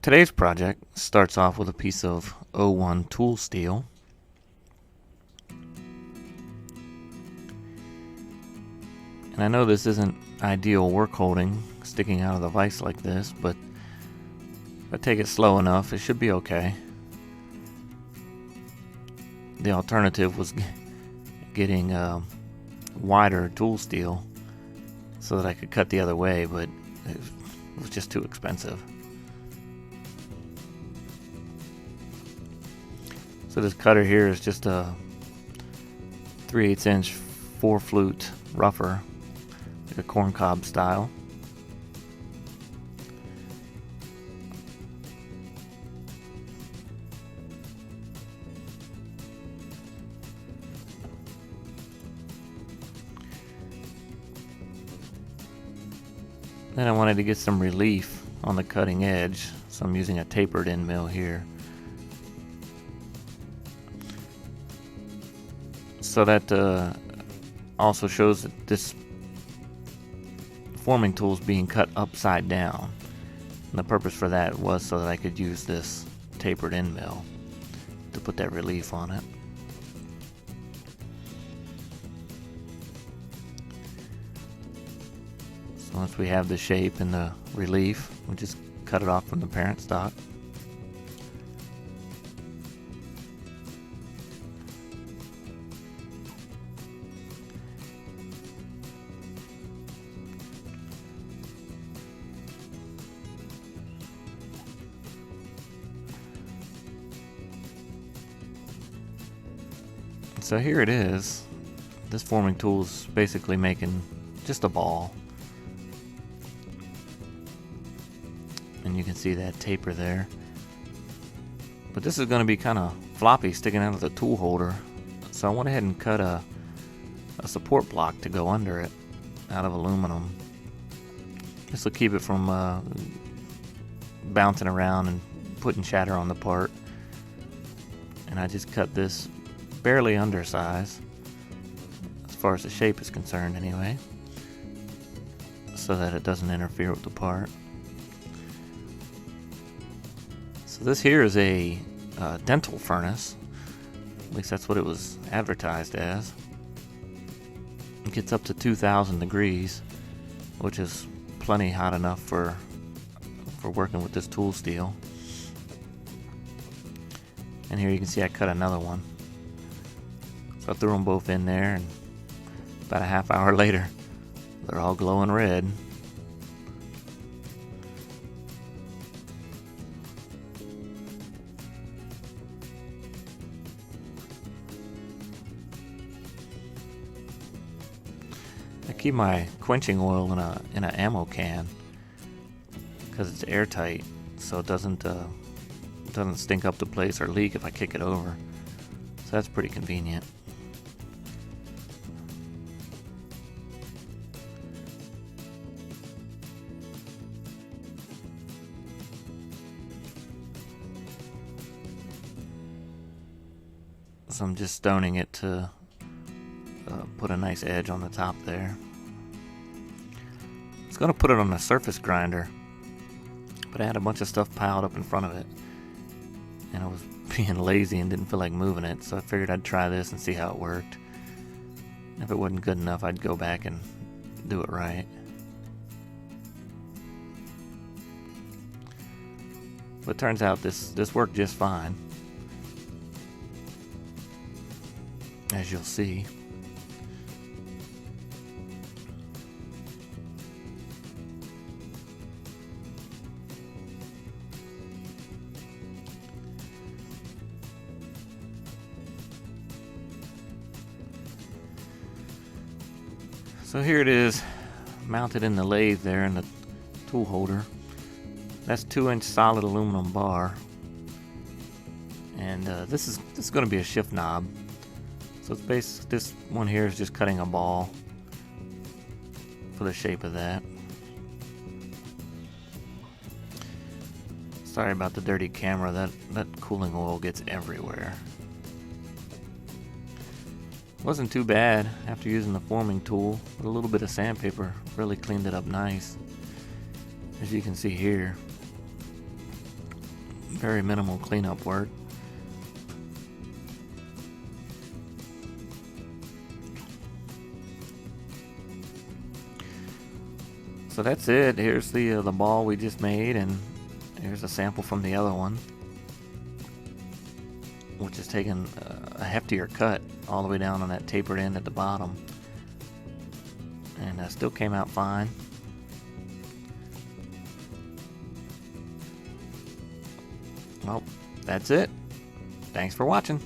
Today's project starts off with a piece of O1 tool steel. And I know this isn't ideal work holding sticking out of the vise like this, but if I take it slow enough, it should be okay. The alternative was getting wider tool steel so that I could cut the other way, but it was just too expensive. So this cutter here is just a 3/8 inch 4-flute rougher, like a corncob style. Then I wanted to get some relief on the cutting edge, so I'm using a tapered end mill here. So that also shows that this forming tool is being cut upside down. And the purpose for that was so that I could use this tapered end mill to put that relief on it. So once we have the shape and the relief, we just cut it off from the parent stock. So here it is. This forming tool is basically making just a ball. And you can see that taper there. But this is going to be kind of floppy sticking out of the tool holder. So I went ahead and cut a support block to go under it out of aluminum. This will keep it from bouncing around and putting shatter on the part. And I just cut this barely undersize, as far as the shape is concerned anyway, so that it doesn't interfere with the part. So this here is a dental furnace, at least that's what it was advertised as. It gets up to 2,000 degrees, which is plenty hot enough for working with this tool steel. And here you can see I cut another one. So I threw them both in there, and about a half hour later, they're all glowing red. I keep my quenching oil in a ammo can because it's airtight, so it doesn't stink up the place or leak if I kick it over. So that's pretty convenient. So I'm just stoning it to put a nice edge on the top there. I was going to put it on a surface grinder, but I had a bunch of stuff piled up in front of it, and I was being lazy and didn't feel like moving it, so I figured I'd try this and see how it worked. If it wasn't good enough, I'd go back and do it right. But it turns out this worked just fine, as you'll see. So here it is, mounted in the lathe there in the tool holder. That's 2-inch solid aluminum bar, and this is going to be a shift knob. So it's this one here is just cutting a ball for the shape of that. Sorry about the dirty camera. That cooling oil gets everywhere. Wasn't too bad after using the forming tool. With a little bit of sandpaper really cleaned it up nice. As you can see here, Very minimal cleanup work. So that's it. Here's the ball we just made, and here's a sample from the other one, which is taking a heftier cut all the way down on that tapered end at the bottom, and still came out fine. Well, that's it. Thanks for watching.